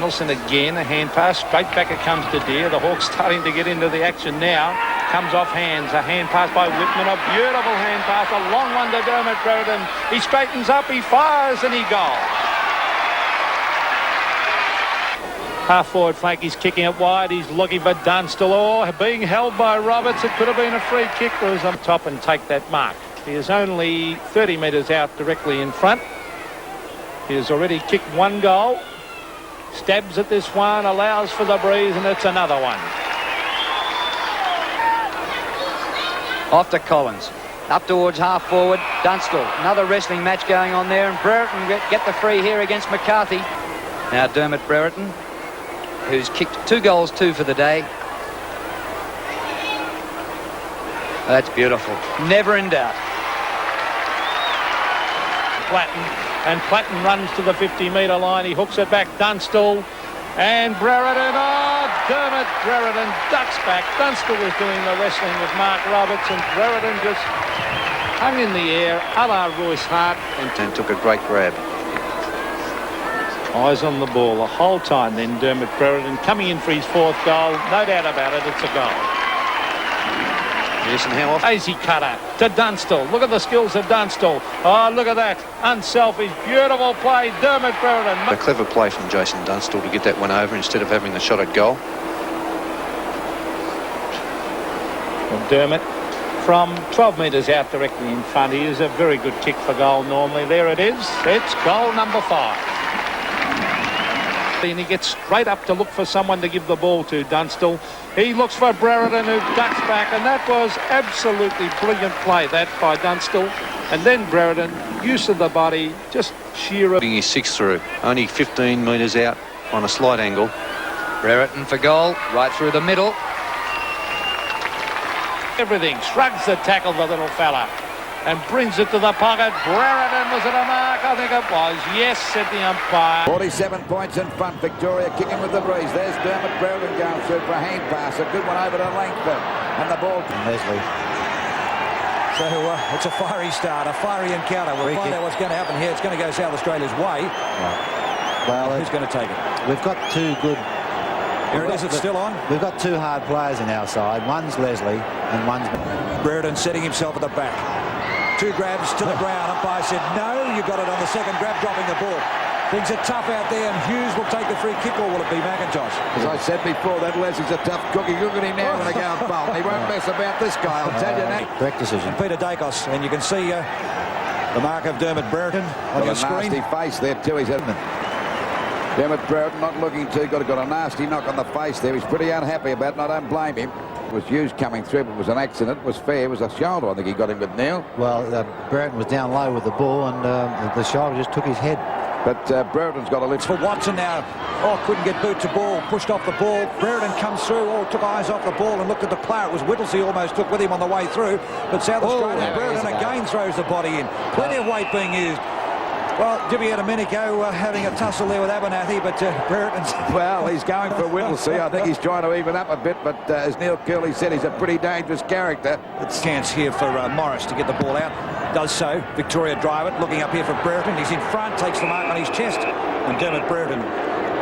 Nelson again, a hand pass, straight back it comes to Deere. The Hawks starting to get into the action now. Comes off hands, a hand pass by Whitman, a beautiful hand pass, a long one to Dermott Brereton. He straightens up, he fires and he goals. Half forward flank, he's kicking it wide, he's looking for Dunstall. Oh, being held by Roberts, it could have been a free kick. Was on top and take that mark. He is only 30 metres out directly in front. He has already kicked one goal. Stabs at this one, allows for the breeze, and it's another one. Off to Collins. Up towards half forward. Dunstall. Another wrestling match going on there, and Brereton get the free here against McCarthy. Now Dermott Brereton, who's kicked 2 goals, 2 for the day. That's beautiful. Never in doubt. Platten runs to the 50-metre line. He hooks it back. Dunstall and Brereton. Oh, Dermott Brereton ducks back. Dunstall was doing the wrestling with Mark Roberts, and Brereton just hung in the air a la Royce Hart and took a great grab. Eyes on the ball the whole time. Then Dermott Brereton coming in for his 4th goal. No doubt about it, it's a goal. Yes, and how often? Easy cutter to Dunstall. Look at the skills of Dunstall. Oh, look at that. Unselfish, beautiful play. Dermott Brereton. A clever play from Jason Dunstall to get that one over instead of having the shot at goal. Well, Dermott from 12 metres out directly in front. He is a very good kick for goal normally. There it is. It's goal number 5. And he gets straight up to look for someone to give the ball to. Dunstall. He looks for Brereton, who ducks back, and that was absolutely brilliant play, that, by Dunstall. And then Brereton, use of the body, just sheer... Putting his 6 through, only 15 metres out on a slight angle. Brereton for goal, right through the middle. Everything, shrugs the tackle, the little fella, and brings it to the pocket. Brereton, was it a mark? I think it was. Yes, said the umpire. 47 points in front. Victoria kicking with the breeze. There's Dermott Brereton going through for a hand pass. A good one over to Langford. And the ball to Leslie. So it's a fiery start, a fiery encounter. We'll find out what's going to happen here. It's going to go South Australia's way. Right. Well, who's going to take it? We've got 2 good... Here it is, it's still on. We've got 2 hard players in our side. One's Leslie and one's... Brereton setting himself at the back. 2 grabs to the ground. Umpire said no. You got it on the second grab, dropping the ball. Things are tough out there, and Hughes will take the free kick, or will it be McIntosh? As I said before, that Leslie's a tough cookie. Look at him now when they go and bolt. He won't mess about this guy, I'll tell you now. Correct decision. Peter Dacos, and you can see the mark of Dermott Brereton on your screen. A nasty face there too. He's Dermott Brereton not looking too good. Got a nasty knock on the face there. He's pretty unhappy about it, and I don't blame him. It was Hughes coming through, but it was an accident. It was fair. It was a shoulder, I think he got him with Neil. Well, Brereton was down low with the ball, and the shoulder just took his head. But Brereton's got a lift. For Watson now. Oh, couldn't get boot to ball. Pushed off the ball. Brereton comes through. Oh, took eyes off the ball and looked at the player. It was Whittlesey almost took with him on the way through. But South Australia, Brereton again throws the body in. Plenty of weight being used. Well, Jimmy had a minute ago having a tussle there with Abernathy, but Brereton's... Well, he's going for Whittlesey. I think he's trying to even up a bit, but as Neil Curley said, he's a pretty dangerous character. It's a chance here for Morris to get the ball out. Does so. Victoria drive it, looking up here for Brereton. He's in front, takes the mark on his chest, and Dermott Brereton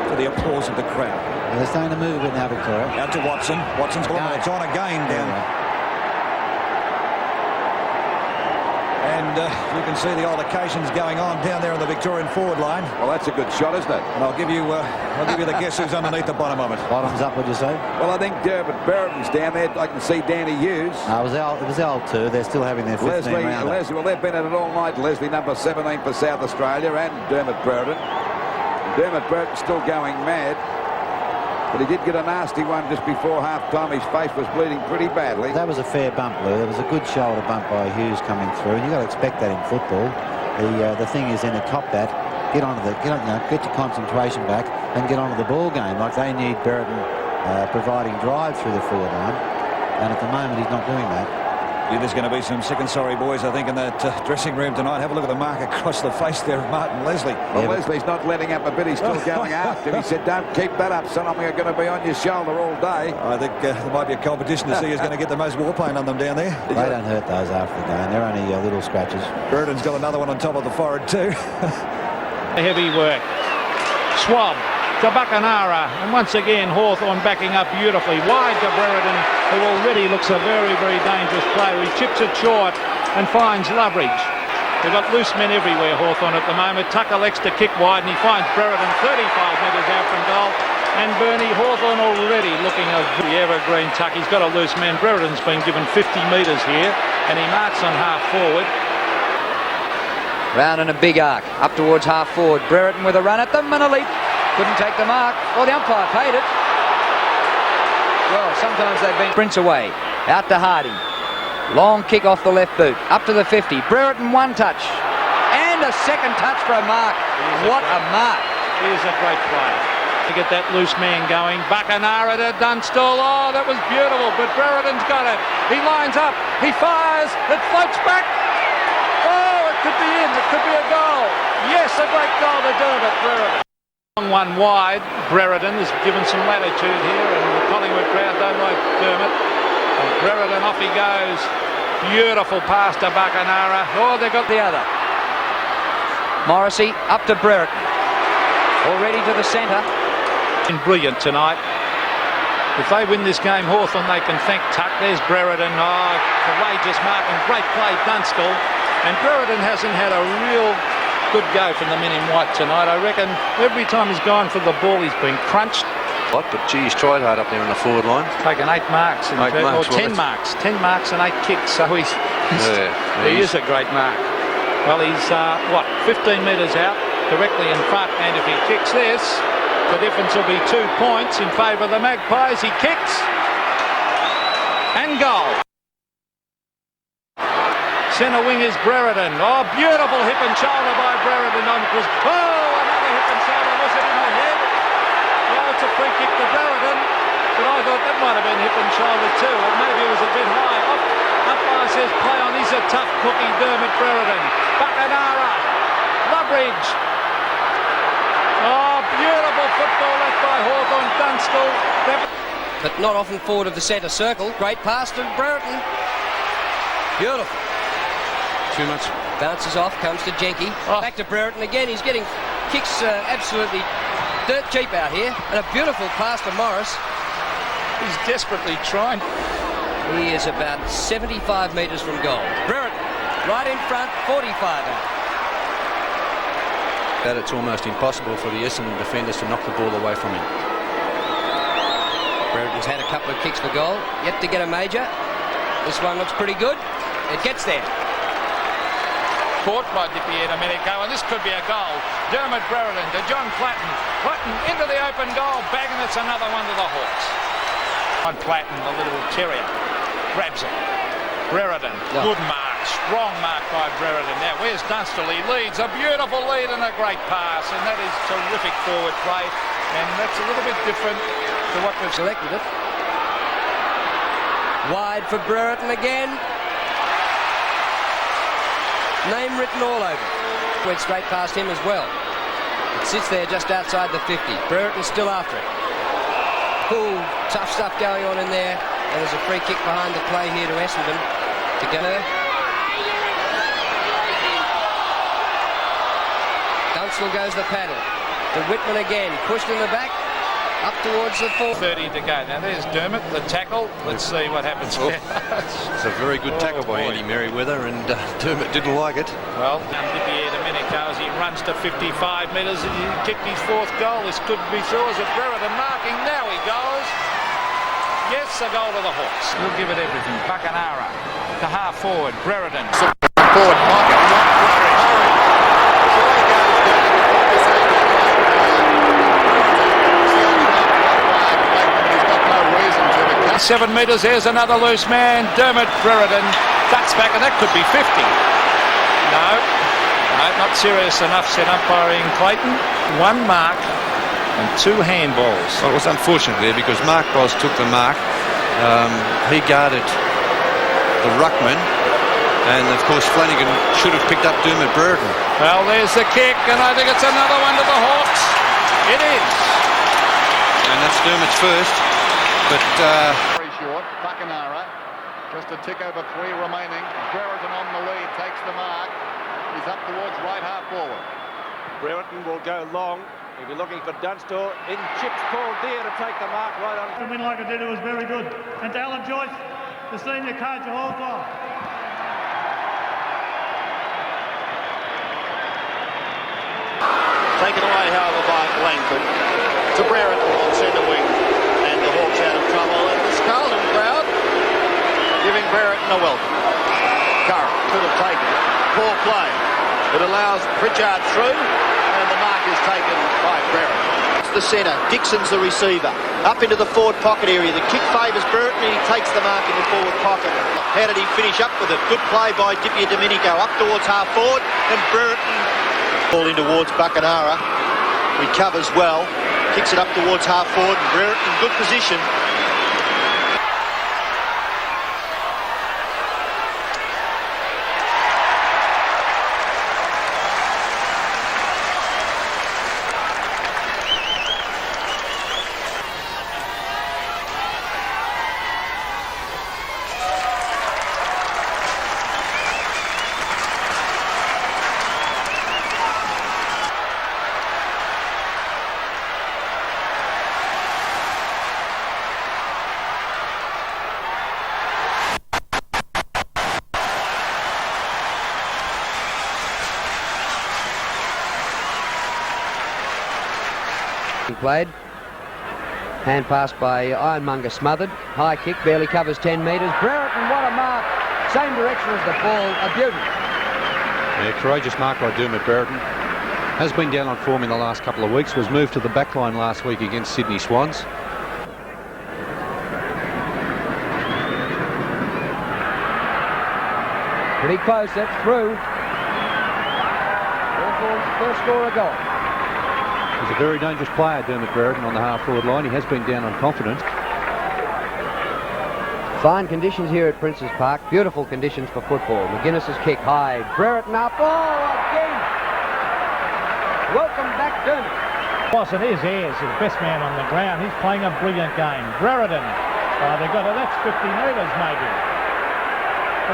for the applause of the crowd. They're starting to move a bit now, Victoria. Out to Watson. Watson's ball, it's on again down. And you can see the altercations going on down there on the Victorian forward line. Well, that's a good shot, isn't it? And I'll give you the guess who's underneath the bottom of it. Bottoms up, would you say? Well, I think Dermott Brereton's down there. I can see Danny Hughes. It was L too. They're still having their 15 rounder. Leslie, well, they've been at it all night. Leslie, number 17 for South Australia, and Dermott Brereton. Dermott Brereton's still going mad. But he did get a nasty one just before half-time. His face was bleeding pretty badly. That was a fair bump, Lou. There was a good shoulder bump by Hughes coming through, and you've got to expect that in football. The thing is then to top that, get your concentration back and get onto the ball game. Like they need Brereton providing drive through the forward line, and at the moment he's not doing that. Yeah, there's going to be some sick and sorry boys, I think, in that dressing room tonight. Have a look at the mark across the face there of Martin Leslie. Well, Leslie's not letting up a bit. He's still going after him. He said, don't keep that up, son. I'm going to be on your shoulder all day. I think there might be a competition to see who's going to get the most warpaint on them down there. They don't hurt those after the game. They're only little scratches. Brereton's got another one on top of the forehead too. Heavy work. Swab to Buckenara, and once again Hawthorn backing up beautifully. Wide to Brereton, who already looks a very, very dangerous player. He chips it short and finds Loveridge. They've got loose men everywhere, Hawthorn, at the moment. Tucker elects to kick wide, and he finds Brereton 35 metres out from goal. And Bernie Hawthorn already looking at the evergreen tuck. He's got a loose man. Brereton's been given 50 metres here, and he marks on half forward. Round in a big arc, up towards half forward. Brereton with a run at them and a leap. Couldn't take the mark. Well, the umpire paid it. Well, sometimes they've been sprints away. Out to Harding. Long kick off the left boot. Up to the 50. Brereton one touch. And a second touch for a mark. What a mark. Here's a great play. To get that loose man going. Buckenara to Dunstall. Oh, that was beautiful, but Brereton's got it. He lines up. He fires. It floats back. Oh, it could be in. It could be a goal. Yes, a great goal to Dermott Brereton. One wide. Brereton is given some latitude here, and the Collingwood crowd don't like Dermott. And Brereton, off he goes. Beautiful pass to Buckenara. Oh, they got The other. Morrissey up to Brereton. Already to the centre. Brilliant tonight. If they win this game, Hawthorn, they can thank Tuck. There's Brereton. Oh, courageous mark and great play, Dunstall. And Brereton hasn't had a real good go from the men in white tonight. I reckon every time he's gone for the ball, he's been crunched. But gee, he's tried hard up there on the forward line. Taken 8 marks. In 8 marks, or 10 marks. 10 marks and 8 kicks. So he is a great mark. Well, he's, 15 metres out, directly in front. And if he kicks this, the difference will be 2 points in favour of the Magpies. He kicks. And goal. Centre wing is Brereton. Oh, beautiful hip and shoulder by Brereton. Another hip and shoulder. Was it in the head? Oh, it's a free kick to Brereton. But I thought that might have been hip and shoulder too. Or maybe it was a bit high. Umpire says play on. He's a tough cookie, Dermott Brereton. Buckenara. Loveridge. Oh, beautiful football left by Hawthorn. Dunstall. But not often forward of the centre circle. Great pass to Brereton. Beautiful. Too much. Bounces off, comes to Jenke. Oh. Back to Brereton again. He's getting kicks absolutely dirt cheap out here. And a beautiful pass to Morris. He's desperately trying. He is about 75 metres from goal. Brereton, right in front, 45 out. That it's almost impossible for the Essendon defenders to knock the ball away from him. Brereton's had a couple of kicks for goal. Yet to get a major. This one looks pretty good. It gets there. Caught by Dipier a minute ago, and this could be a goal. Dermott Brereton to John Platten. Platten into the open goal. Bang, and it's another one to the Hawks. On Platten, the little terrier, grabs it. Brereton, good mark, strong mark by Brereton. Now, where's Dunstall? He leads, a beautiful lead and a great pass, and that is terrific forward play, and that's a little bit different to what they've Selected it. Wide for Brereton again. Name written all over. Went straight past him as well. It sits there just outside the 50. Brereton's still after it. Ooh, tough stuff going on in there. And there's a free kick behind the play here to Essendon. To go. Dunstall goes the paddle. To Whitman again. Pushed in the back. Up towards the 30 to go. Now there's Dermott, the tackle. Let's see what happens here. It's a very good tackle by Andy Merriweather, and Dermott didn't like it. Well, Dipier the minute goes, he runs to 55 metres and he kicked his 4th goal. This could be through as a Brereton marking. Now he goes. Yes, a goal to the Hawks. We'll give it everything. Buckenara to half forward. Brereton. Forward pocket. 7 metres, there's another loose man. Dermott Brereton ducks back, and that could be 50. No, not serious enough, said umpiring Clayton. 1 mark and 2 handballs. Well, it was unfortunate there because Mark Boss took the mark. He guarded the ruckman, and of course Flanagan should have picked up Dermott Brereton. Well, there's the kick, and I think it's another one to the Hawks. It is. And that's Dermott's first. But very short. Buckenara, just a tick over 3 remaining. Brereton on the lead, takes the mark. He's up towards right half forward. Brereton will go long. He'll be looking for Dunstall. In chips Paul Deere to take the mark right on. To win like I did, it was very good. And to Alan Joyce, the senior coach, the whole time. Taken away, however, by Langford. To Brereton on centre wing. And the Hawks out of trouble. And the Carlton crowd giving Brereton a welcome. Curran could have taken it. Poor play. It allows Pritchard through. And the mark is taken by Brereton. It's the centre. Dixon's the receiver. Up into the forward pocket area. The kick favours Brereton and he takes the mark in the forward pocket. How did he finish up with it? Good play by Dippia Domenico. Up towards half forward. And Brereton ball in towards Buckenara. Recovers well. Kicks it up towards half forward. And Brereton in good position. Played. Hand pass by Ironmonger smothered. High kick, barely covers 10 metres. Brereton, what a mark. Same direction as the ball. A beauty. Yeah, courageous mark by Dermott Brereton. Has been down on form in the last couple of weeks. Was moved to the back line last week against Sydney Swans. Pretty close, that's through. First score a goal. He's a very dangerous player, Dermott Brereton, on the half-forward line. He has been down on confidence. Fine conditions here at Princes Park. Beautiful conditions for football. McGuinness's kick high. Brereton up. Oh, again. Welcome back, Dermott. Wasn't his Ayres, the best man on the ground. He's playing a brilliant game. Brereton. Oh, they've got it. That's 50 metres, maybe.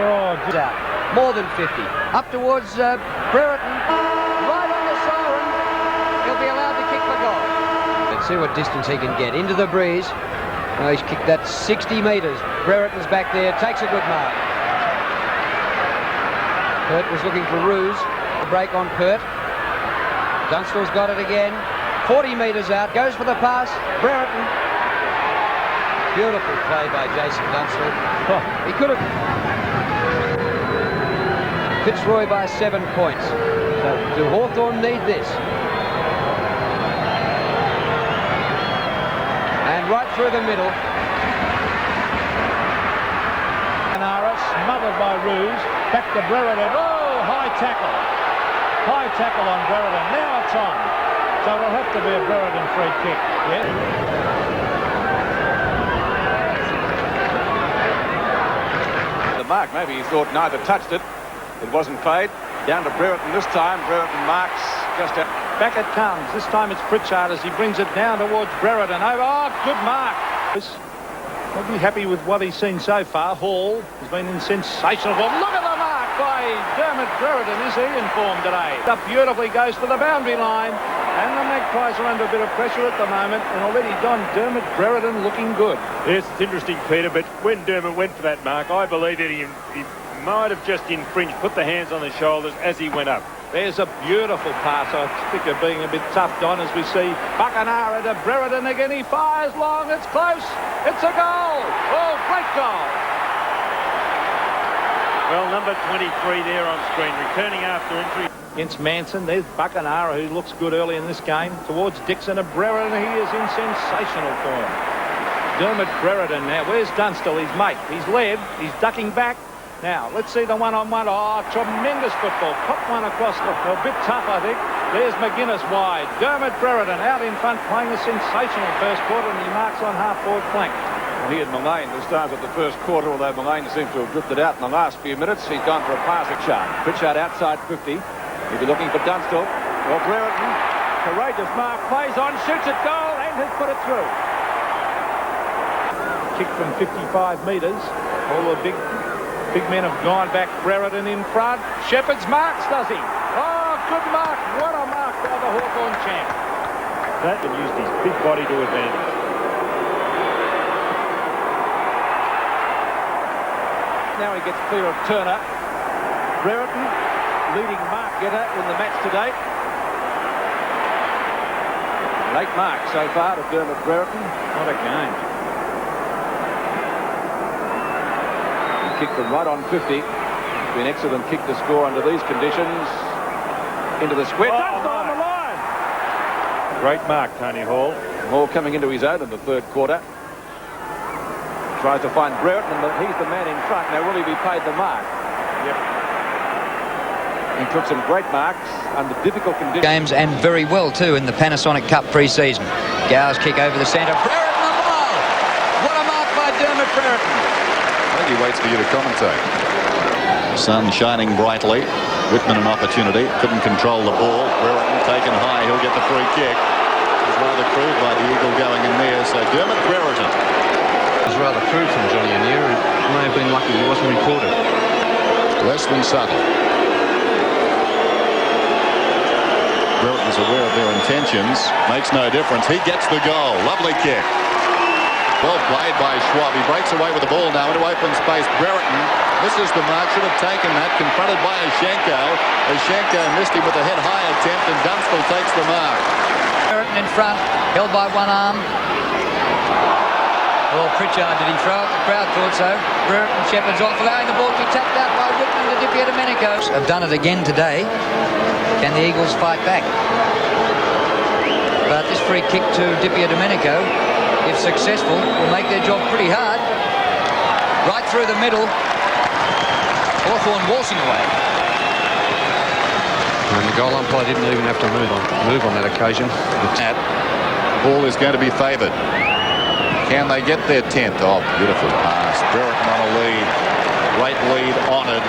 Oh, out. More than 50. Up towards Brereton. Right on the siren. He'll be allowed to kick the goal. Let's see what distance he can get. Into the breeze. Oh, he's kicked that 60 metres. Brereton's back there. Takes a good mark. Pert was looking for Ruse. The break on Pert. Dunstall's got it again. 40 metres out. Goes for the pass. Brereton. Beautiful play by Jason Dunstall. Oh, he could have... Fitzroy by 7 points. So do Hawthorn need this? And right through the middle. Panara smothered by Ruse. Back to Brereton. Oh, high tackle. High tackle on Brereton. Now it's on. So it'll have to be a Brereton free kick. Yeah. The mark, maybe he thought neither touched it. It wasn't paid. Down to Brereton this time. Brereton marks just out. Back it comes. This time it's Pritchard as he brings it down towards Brereton. Over. Oh, good mark. I'll be happy with what he's seen so far. Hall has been in sensational form. Look at the mark by Dermott Brereton. Is he in form today? Up beautifully, goes to the boundary line. And the Magpies are under a bit of pressure at the moment. And already Don Dermott Brereton looking good. Yes, it's interesting, Peter, but when Dermott went for that mark, I believe that he might have just infringed, put the hands on the shoulders as he went up. There's a beautiful pass. I think of being a bit tough, Don, as we see Buckenara to Brereton again. He fires long. It's close. It's a goal. Oh, great goal. Well, number 23 there on screen, returning after injury. Against Manson, there's Buckenara, who looks good early in this game. Towards Dixon and Brereton, he is in sensational form. Dermott Brereton now. Where's Dunstall, his mate? He's led. He's ducking back. Now, let's see the one-on-one. Oh, tremendous football. Pop one across a bit tough, I think. There's McGuinness wide. Dermott Brereton out in front playing a sensational first quarter, and he marks on half-forward flank. Well, he had Mullane to start at the first quarter, although Mullane seems to have drifted out in the last few minutes. He's gone for a passing shot. Pritchard outside 50. He'll be looking for Dunstall. Well, Brereton, courageous mark, plays on, shoots it goal, and has put it through. Kick from 55 metres. All the big men have gone back. Brereton in front. Shepherd's marks, does he? Oh, good mark. What a mark by the Hawthorn champ. that and used his big body to advantage. Now he gets clear of Turner. Brereton, leading mark getter in the match today. Late mark so far to Dermott Brereton. What a game. He kicked them right on 50. It's been an excellent kick to score under these conditions. Into the square. Dunstall on the line. Great mark, Tony Hall. Hall coming into his own in the third quarter. Tries to find Brereton, but he's the man in front. Now, will he be paid the mark? Yep. He took some great marks under difficult conditions. Games and very well too in the Panasonic Cup pre-season. Gow's kick over the centre. Brereton a mile. What a mark by Dermott Brereton. I think he waits for you to commentate. Sun shining brightly. Whitman an opportunity. Couldn't control the ball. Brereton taken high. He'll get the free kick. It was rather crude by the Eagle going in there. So Dermott Brereton. It was rather crude from Johnny Anir. He may have been lucky he wasn't reported. Less than subtle. Brereton's aware of their intentions. Makes no difference. He gets the goal. Lovely kick. Well played by Schwab. He breaks away with the ball now into open space. Brereton misses the mark. Should have taken that. Confronted by Ashenko. Ashenko missed him with a head-high attempt, and Dunstall takes the mark. Brereton in front. Held by one arm. Well, Pritchard, did he throw it? The crowd thought so. Brereton shepherds off, allowing the ball to be tapped out by Whitman to Di Domenico. Have done it again today. Can the Eagles fight back? But this free kick to Di Domenico, if successful, will make their job pretty hard. Right through the middle. Hawthorn waltzing away. And the goal umpire didn't even have to move on that occasion. The ball is going to be favoured. Can they get their 10th? Oh, beautiful pass. Brereton on a lead. Great lead honoured.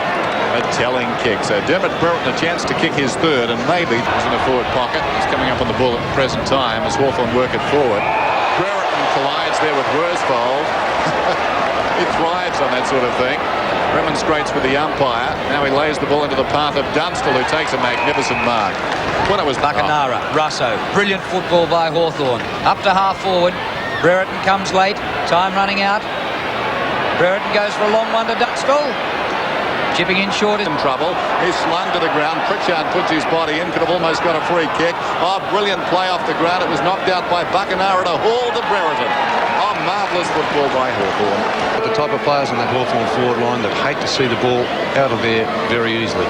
A telling kick. So Dermott Brereton a chance to kick his third, and maybe he's in the forward pocket. He's coming up on the ball at the present time as Hawthorn work it forward. Brereton collides there with Worsfold. He thrives on that sort of thing. Remonstrates with the umpire. Now he lays the ball into the path of Dunstall, who takes a magnificent mark. When it was Bacanara, Russo. Brilliant football by Hawthorn. Up to half forward. Brereton comes late. Time running out. Brereton goes for a long one to Dunstall. Chipping in short is in trouble. He's slung to the ground. Pritchard puts his body in. Could have almost got a free kick. Oh, brilliant play off the ground. It was knocked out by Bacanara to Hall to Brereton. Oh, marvellous football by Hawthorn. The type of players in that Hawthorn forward line that hate to see the ball out of there very easily.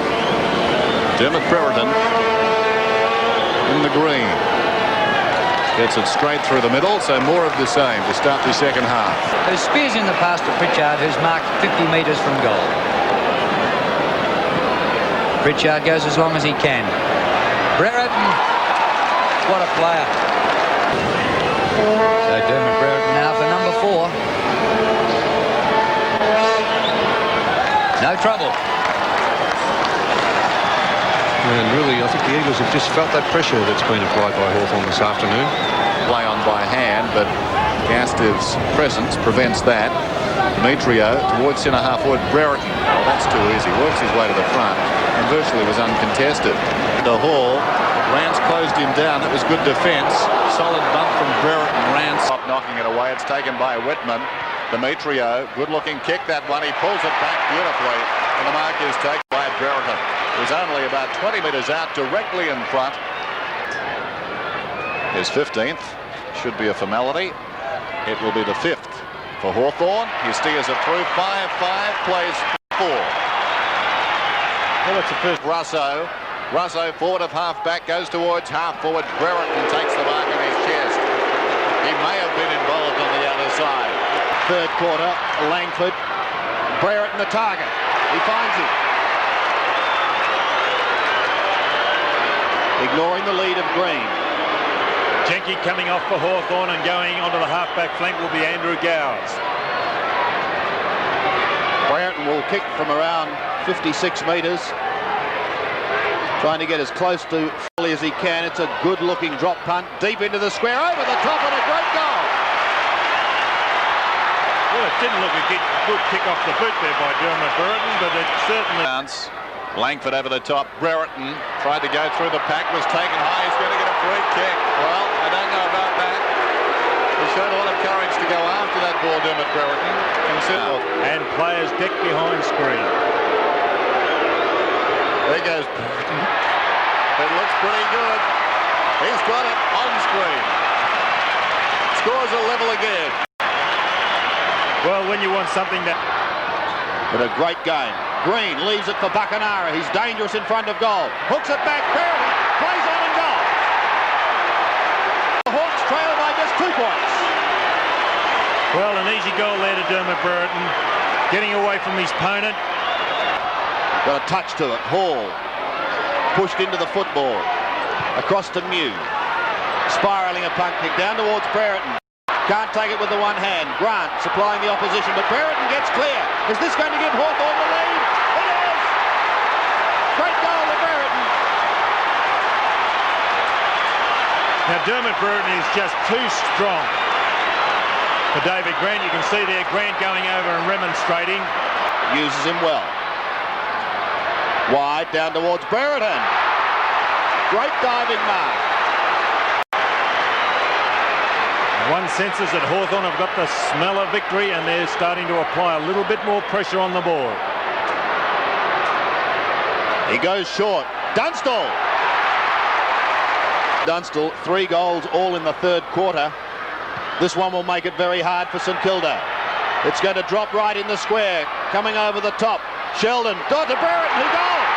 Dermott Brereton in the green. Gets it straight through the middle, so more of the same to start the second half. There's Spears in the pass to Pritchard, who's marked 50 metres from goal. Pritchard goes as long as he can. Brereton, what a player. So Dermott Brereton now for number 4. No trouble. And really, I think the Eagles have just felt that pressure that's been applied by Hawthorn this afternoon. Play on by hand, but Gastev's presence prevents that. Demetrio towards centre half forward. Brereton. Oh, that's too easy. Works his way to the front and virtually was uncontested. The Hall. Rance closed him down. That was good defence. Solid bump from Brereton. Rance up knocking it away. It's taken by Whitman. Demetrio. Good looking kick that one. He pulls it back beautifully. And the mark is taken by Brereton. He's only about 20 metres out, directly in front. His 15th should be a formality. It will be the 5th for Hawthorn. He steers it through. 5-5, plays 4. Well, it's the first. Russo forward of half back, goes towards half forward. Brereton takes the mark on his chest. He may have been involved on the other side. Third quarter, Langford. Brereton the target. He finds him. Ignoring the lead of Green. Jenke coming off for Hawthorn and going onto the half-back flank will be Andrew Gowers. Brereton will kick from around 56 metres. Trying to get as close to Foley as he can. It's a good-looking drop punt. Deep into the square, over the top, and a great goal. Well, it didn't look a good kick off the boot there by Dermott Brereton, but it certainly... Langford over the top. Brereton tried to go through the pack, was taken high. He's going to get a free kick. Well, I don't know about that. He showed a lot of courage to go after that ball, Dermott Brereton. And players deck behind screen. There goes Brereton. It looks pretty good. He's got it on screen. Scores a level again. Well, when you want something that... But a great game. Green leaves it for Buckenara. He's dangerous in front of goal. Hooks it back. Brereton plays on and goal. The Hawks trail by just 2 points. Well, an easy goal there to Dermott Brereton. Getting away from his opponent. Got a touch to it. Hall pushed into the football. Across to Mew. Spiralling a punt kick down towards Brereton. Can't take it with the one hand. Grant supplying the opposition, but Brereton gets clear. Is this going to give Hawthorn the lead? It is! Great goal to Brereton. Now, Dermott Brereton is just too strong for David Grant. You can see there Grant going over and remonstrating. Uses him well. Wide down towards Brereton. Great diving mark. One senses that Hawthorn have got the smell of victory and they're starting to apply a little bit more pressure on the board. He goes short. Dunstall. Dunstall, 3 goals all in the 3rd quarter. This one will make it very hard for St Kilda. It's going to drop right in the square. Coming over the top. Sheldon. Got to Brereton. He goes.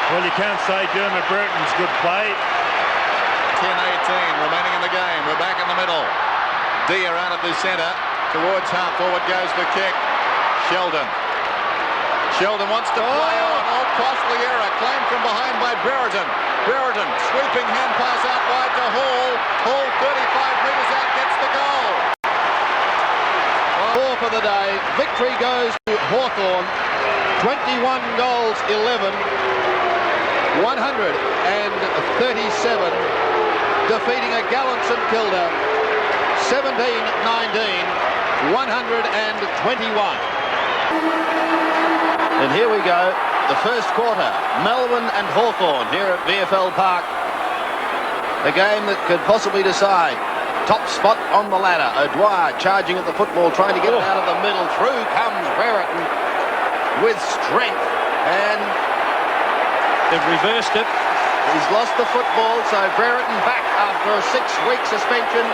Well, you can't say Dermott Brereton's good play. 10-18 remaining in the game. We're back in the middle. Deer out of the centre. Towards half forward goes the kick. Sheldon. Sheldon wants to play on. Oh, costly error. Claimed from behind by Brereton. Brereton sweeping hand pass out wide to Hall. Hall 35 metres out gets the goal. 4 for the day. Victory goes to Hawthorn. 21 goals, 11. 137. Defeating a gallant St Kilda, 17-19, 121. And here we go, the first quarter, Melbourne and Hawthorn here at VFL Park. A game that could possibly decide top spot on the ladder. O'Dwyer charging at the football, trying to get it out of the middle. Through comes Brereton with strength, and they've reversed it. He's lost the football, so Brereton back after a 6-week suspension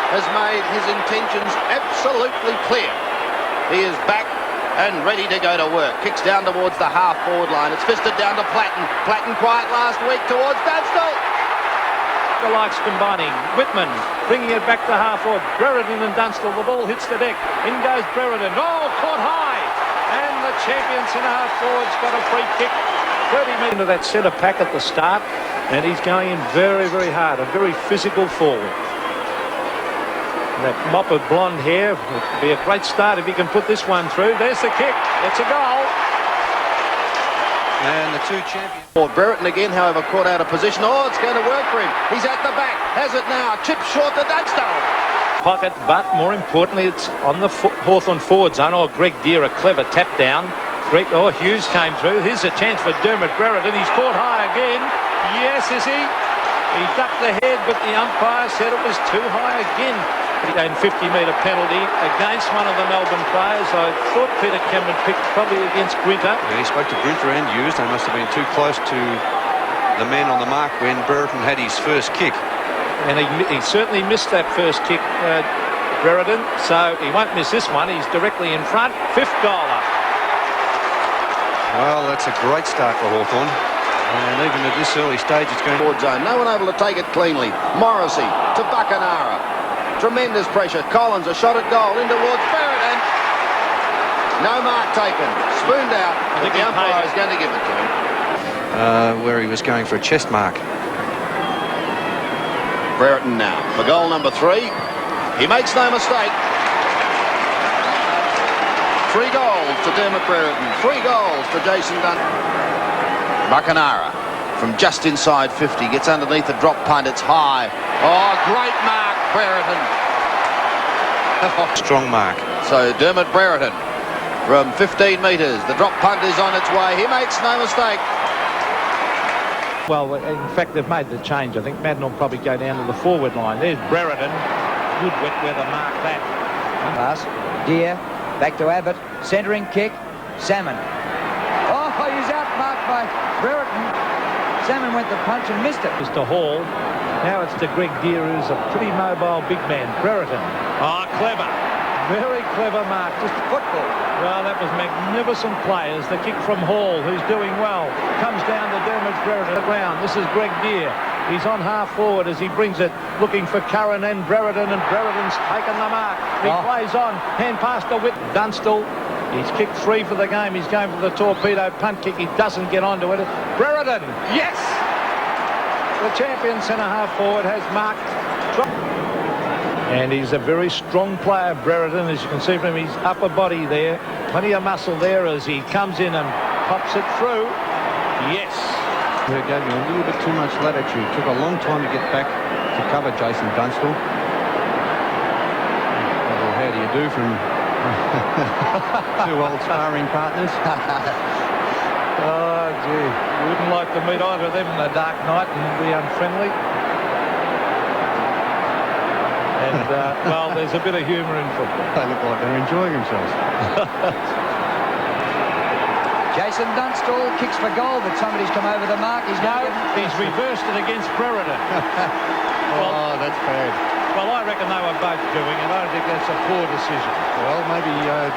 has made his intentions absolutely clear. He is back and ready to go to work. Kicks down towards the half-forward line. It's fisted down to Platten. Platten quiet last week towards Dunstall. The likes combining. Whitman bringing it back to half-forward. Brereton and Dunstall. The ball hits the deck. In goes Brereton. Oh, caught high. And the champion centre half-forward's got a free kick. 30 metres into that centre pack at the start, and he's going in very, very hard. A very physical forward. And that mop of blonde hair would be a great start if he can put this one through. There's the kick. It's a goal. And the 2 champions. Brereton again, however, caught out of position. Oh, it's going to work for him. He's at the back. Has it now. Chip short to Dunstall. Pocket, but more importantly, it's on the Hawthorn forward zone. Oh, Greg Deer, a clever tap down. Hughes came through. Here's a chance for Dermott Brereton. He's caught high again. Yes, is he? He ducked the head, but the umpire said it was too high again. A 50-metre penalty against one of the Melbourne players. I thought Peter Cameron picked probably against Grinter. Yeah, he spoke to Grinter and Hughes. They must have been too close to the man on the mark when Brereton had his first kick. And he certainly missed that first kick, Brereton. So he won't miss this one. He's directly in front. 5th goaler. Well, that's a great start for Hawthorn. And even at this early stage, it's going forward zone. No one able to take it cleanly. Morrissey to Buckenara. Tremendous pressure. Collins, a shot at goal in towards Brereton. No mark taken. Spooned out. The umpire is going to give it to him. Where he was going for a chest mark. Brereton now for goal number 3. He makes no mistake. 3 goals to Dermott Brereton. 3 goals to Jason Dunn. Buckenara from just inside 50 gets underneath the drop punt. It's high. Oh, great mark, Brereton. Strong mark. So Dermott Brereton from 15 metres. The drop punt is on its way. He makes no mistake. Well, in fact, they've made the change. I think Madden will probably go down to the forward line. There's Brereton. Good wet weather, mark that. Pass. Deere. Back to Abbott. Centering kick. Salmon. Oh, he's out marked by Brereton. Salmon went the punch and missed it. Mr. Hall. Now it's to Greg Deere, who's a pretty mobile big man. Brereton. Oh, clever. Very clever mark. Just football. Well, that was magnificent play as the kick from Hall, who's doing well. Comes down to Dermott Brereton on the ground. This is Greg Deere. He's on half forward as he brings it, looking for Curran and Brereton Brereton's taken the mark. He plays on. Hand pass to Whit. Dunstall. He's kicked 3 for the game. He's going for the torpedo punt kick. He doesn't get onto it. Brereton. Yes! The champion centre-half forward has marked. And he's a very strong player, Brereton. As you can see from his upper body there. Plenty of muscle there as he comes in and pops it through. Yes. It gave you a little bit too much latitude. Took a long time to get back to cover Jason Dunstall. Well, how do you do from 2 old sparring partners? Oh, gee. You wouldn't like to meet either of them in the dark night and be unfriendly. And, well, there's a bit of humour in football. They look like they're enjoying themselves. Jason Dunstall kicks for goal, but somebody's come over the mark. He's he's reversed it against Brereton. Oh, that's bad. Well, I reckon they were both doing it. I don't think that's a poor decision. Well, maybe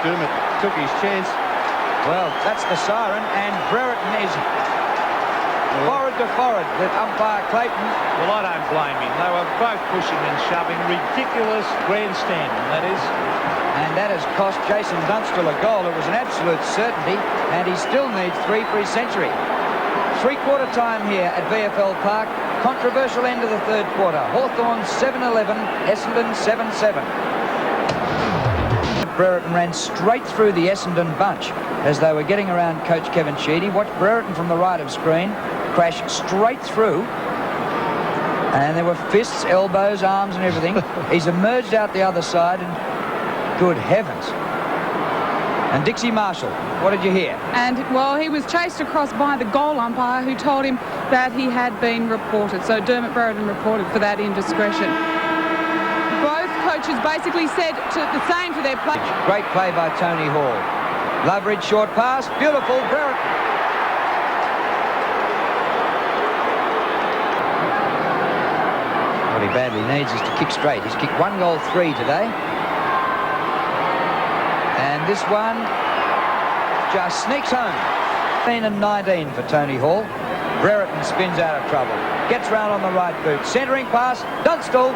Dermott took his chance. Well, that's the siren, and Brereton is forward to forward with umpire Clayton. Well, I don't blame him. They were both pushing and shoving. Ridiculous grandstanding, that is. And that has cost Jason Dunstall a goal. It was an absolute certainty, and he still needs 3 for his century. 3-quarter time here at VFL Park. Controversial end of the 3rd quarter. Hawthorn 7-11, Essendon 7-7. Brereton ran straight through the Essendon bunch as they were getting around coach Kevin Sheedy. Watch Brereton from the right of screen crash straight through. And there were fists, elbows, arms and everything. He's emerged out the other side and good heavens. And Dixie Marshall, what did you hear? And, well, he was chased across by the goal umpire who told him that he had been reported. So Dermott Brereton reported for that indiscretion. Both coaches basically said the same to their players. Great play by Tony Hall. Loveridge, short pass, beautiful, Brereton. What he badly needs is to kick straight. He's kicked 1 goal 3 today. And this one just sneaks home. 19 for Tony Hall. Brereton spins out of trouble. Gets round on the right boot. Centering pass. Dunstall.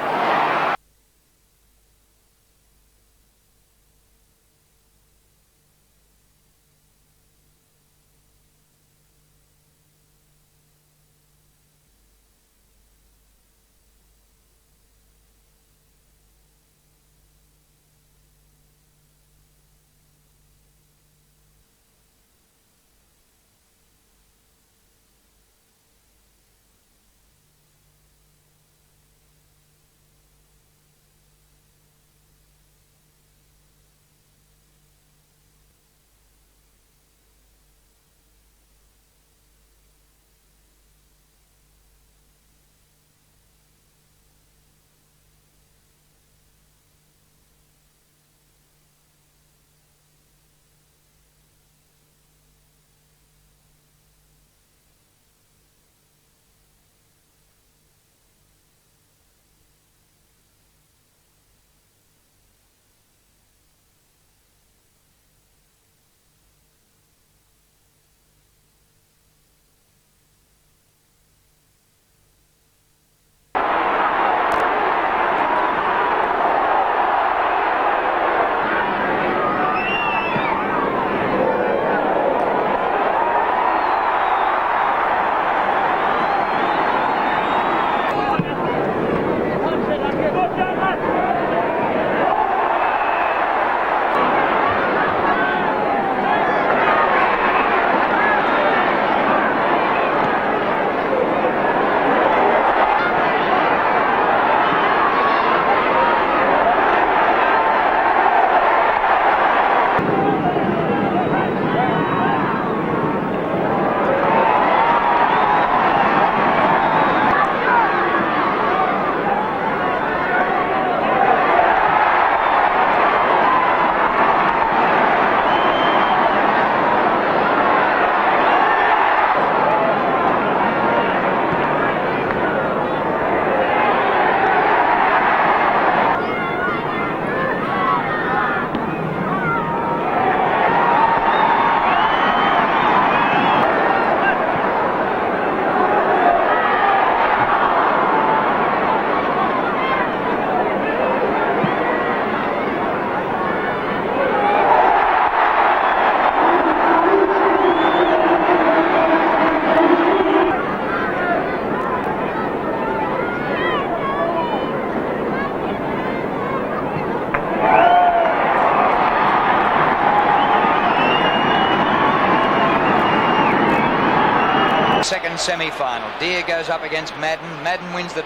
semi-final. Deere goes up against Madden. Madden wins the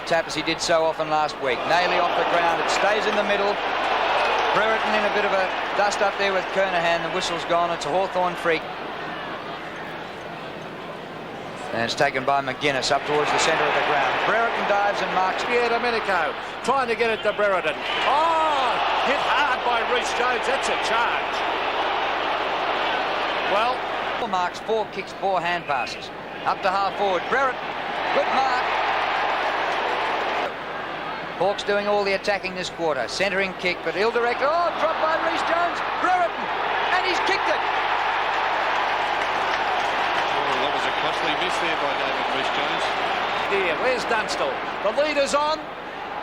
tap as he did so often last week. Naily off the ground. It stays in the middle. Brereton in a bit of a dust up there with Kernahan. The whistle's gone. It's a Hawthorn freak. And it's taken by McGuinness up towards the centre of the ground. Brereton dives and marks. Pierre Domenico trying to get it to Brereton. Oh, hit hard by Rhys Jones. That's a charge. Well, 4 marks, 4 kicks, 4 hand passes. Up to half forward. Brereton, good mark. Hawks doing all the attacking this quarter. Centering kick, but ill-directed. Oh, dropped by Rhys Jones. Brereton, and he's kicked it. That was a costly miss there by David Rhys Jones. Here, where's Dunstall? The leader's on.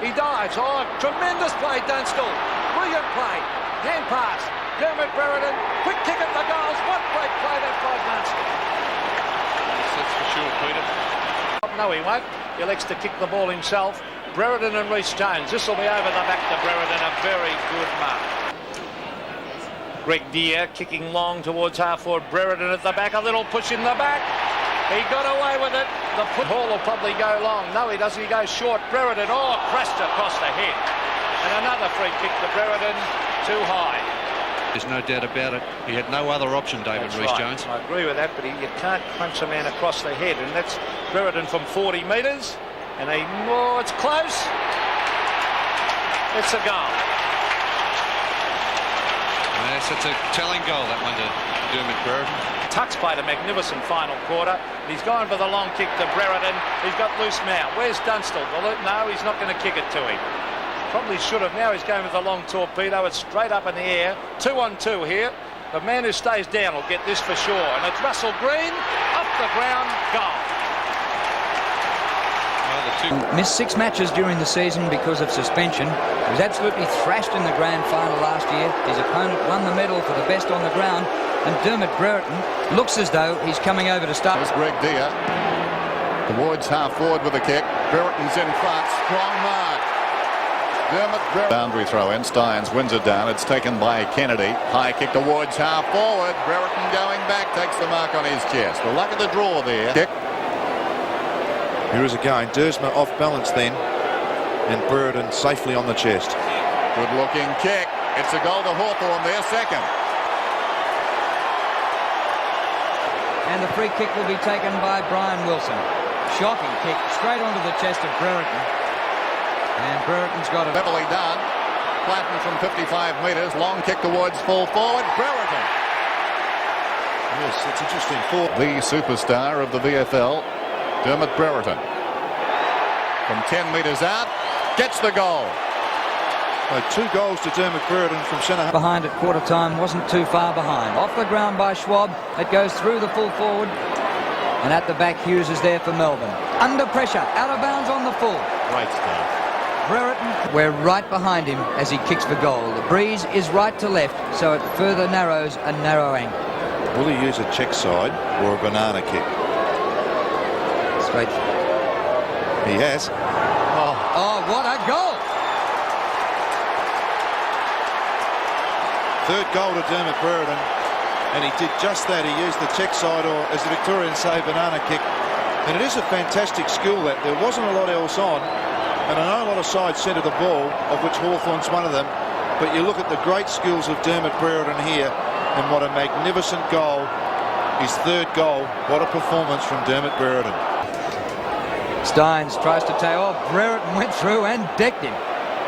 He dives. Oh, tremendous play, Dunstall. Brilliant play. Hand pass. Dermott Brereton. Quick kick at the goals. What great play that by Dunstall. That's for sure, Peter. No, he won't. He elects to kick the ball himself. Brereton and Rhys Jones. This will be over the back to Brereton. A very good mark. Greg Deere kicking long towards half forward. Brereton at the back. A little push in the back. He got away with it. The football will probably go long. No, he doesn't. He goes short. Brereton, oh, crashed across the head. And another free kick to Brereton. Too high. There's no doubt about it. He had no other option, David Rhys Jones. I agree with that, but you can't punch a man across the head. And that's Brereton from 40 metres. And it's close. It's a goal. Yes, it's a telling goal, that one to Dermott Brereton. Tuck's played a magnificent final quarter. He's gone for the long kick to Brereton. He's got loose mouth. Where's Dunstall? No, he's not going to kick it to him. Probably should have. Now he's going with the long torpedo. It's straight up in the air. 2-on-2 here. The man who stays down will get this for sure. And it's Russell Green. Off the ground. Goal. Missed 6 matches during the season because of suspension. He was absolutely thrashed in the grand final last year. His opponent won the medal for the best on the ground. And Dermott Brereton looks as though he's coming over to start. There's Greg Deere towards half forward with a kick. Brereton's in front. Strong mark. Dermott Brereton. Boundary throw in. Stynes wins it down. It's taken by Kennedy. High kick towards half forward. Brereton going back. Takes the mark on his chest. Well, luck at the draw there. Kick. Here is again. Dersma off balance then. And Brereton safely on the chest. Good looking kick. It's a goal to Hawthorn there. Second. And the free kick will be taken by Brian Wilson. Shocking kick straight onto the chest of Brereton. And Brereton's got it. Cleverly done. Platten from 55 metres. Long kick towards full forward. Brereton. Yes, that's interesting. The superstar of the VFL, Dermott Brereton. From 10 metres out, gets the goal. 2 goals to Dermott Brereton from centre. Behind at quarter time, wasn't too far behind. Off the ground by Schwab. It goes through the full forward. And at the back, Hughes is there for Melbourne. Under pressure, out of bounds on the full. Great start. Brereton, we're right behind him as he kicks for goal. The breeze is right to left, so it further narrows a narrow angle. Will he use a check side or a banana kick? Straight. He has. Oh, what a goal! Third goal to Dermott Brereton, and he did just that. He used the check side, or as the Victorians say, banana kick. And it is a fantastic skill that. There wasn't a lot else on, and I know a lot of sides centre the ball, of which Hawthorn's one of them, but you look at the great skills of Dermott Brereton here, and what a magnificent goal. His third goal. What a performance from Dermott Brereton. Stynes tries to take off. Brereton went through and decked him.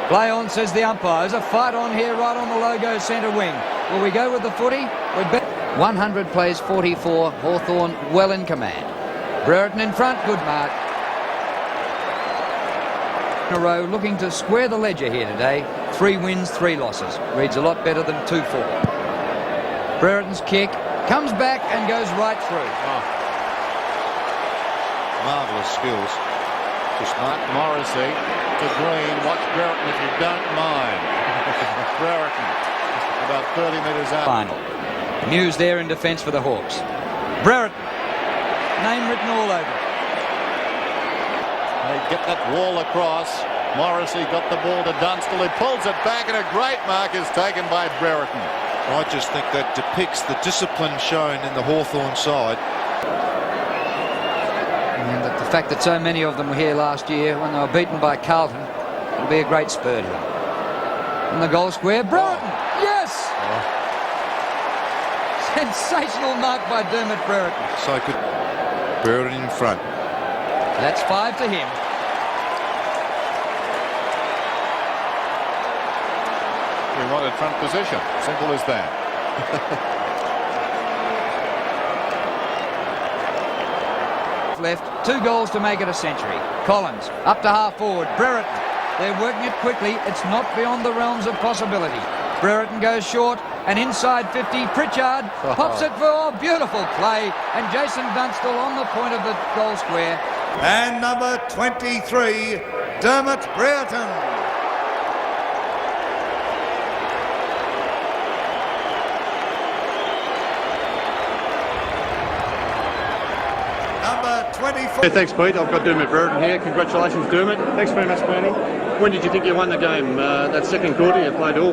Play on, says the umpire. There's a fight on here right on the logo centre wing. Will we go with the footy? 100 plays 44. Hawthorn well in command. Brereton in front. Good mark. In a row, looking to square the ledger here today. 3 wins, 3 losses. Reads a lot better than 2-4. Brereton's kick comes back and goes right through. Marvellous skills. Just Mark Morrissey to Green. Watch Brereton if you don't mind. Brereton about 30 metres out. Final. Muse there in defence for the Hawks. Brereton. Name written all over. They get that wall across. Morrissey got the ball to Dunstall. He pulls it back, and a great mark is taken by Brereton. I just think that depicts the discipline shown in the Hawthorn side. The fact that so many of them were here last year when they were beaten by Carlton will be a great spur to them. In the goal square, Brereton, yes! Sensational mark by Dermott Brereton. So good. Brereton in front. That's 5 to him. We wanted front position. Simple as that. Left, 2 goals to make it a century. Collins up to half forward. Brereton, they're working it quickly. It's not beyond the realms of possibility. Brereton goes short and inside 50. Pritchard pops it for beautiful play, and Jason Dunstall on the point of the goal square. And number 23, Dermott Brereton. Number 24. Yeah, thanks, Pete. I've got Dermott Brereton here. Congratulations, Dermott. Thanks very much, Bernie. When did you think you won the game? That second quarter, you played all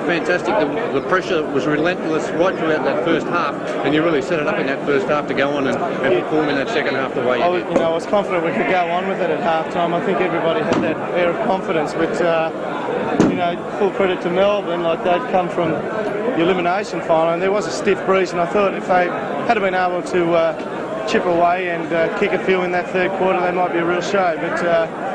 fantastic. The pressure was relentless right throughout that first half, and you really set it up in that first half to go on and perform in that second half the way you did. I was confident we could go on with it at half-time. I think everybody had that air of confidence, but full credit to Melbourne. Like, they'd come from the elimination final, and there was a stiff breeze, and I thought if they had been able to chip away and kick a few in that third quarter, they might be a real show. But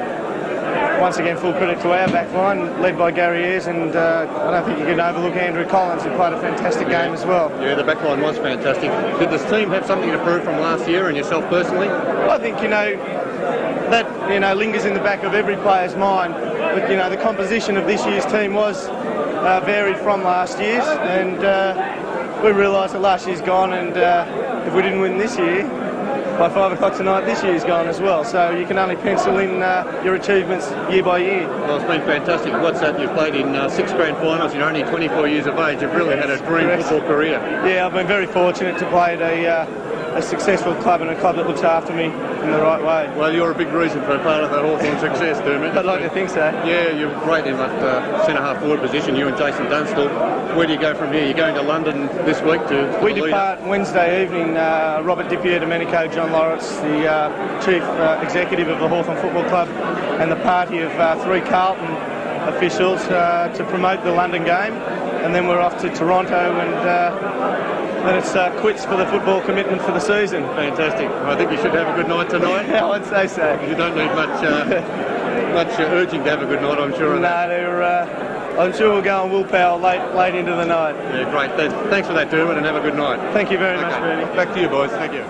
once again, full credit to our back line, led by Gary Ayres, and I don't think you can overlook Andrew Collins, who played a fantastic game as well. Yeah, the back line was fantastic. Did this team have something to prove from last year and yourself personally? Well, I think, that lingers in the back of every player's mind. But, the composition of this year's team was varied from last year's, and we realised that last year's gone, and if we didn't win this year, by 5 o'clock tonight, this year's gone as well. So you can only pencil in your achievements year by year. Well, it's been fantastic. What's that? You've played in 6 grand finals. You're only 24 years of age. You've really had a dream football career. Yeah, I've been very fortunate to play at a successful club, and a club that looks after me in the right way. Well, you're a big reason for a part of that Hawthorn success, Dermott. I'd like to think so. Yeah, you're great in that centre-half forward position, you and Jason Dunstall. Where do you go from here? You're going to London this week to We depart Wednesday evening. Robert Dippier, Domenico, John Lawrence, the Chief Executive of the Hawthorn Football Club, and the party of 3 Carlton officials to promote the London game. And then we're off to Toronto, and then it's quits for the football commitment for the season. Fantastic. I think you should have a good night tonight. Yeah, I'd say so. You don't need much urging to have a good night, I'm sure. No, I'm sure we'll go on willpower late into the night. Yeah, great. Thanks for that, Dermott, and have a good night. Thank you very much, Bernie. Back to you, boys. Thank you.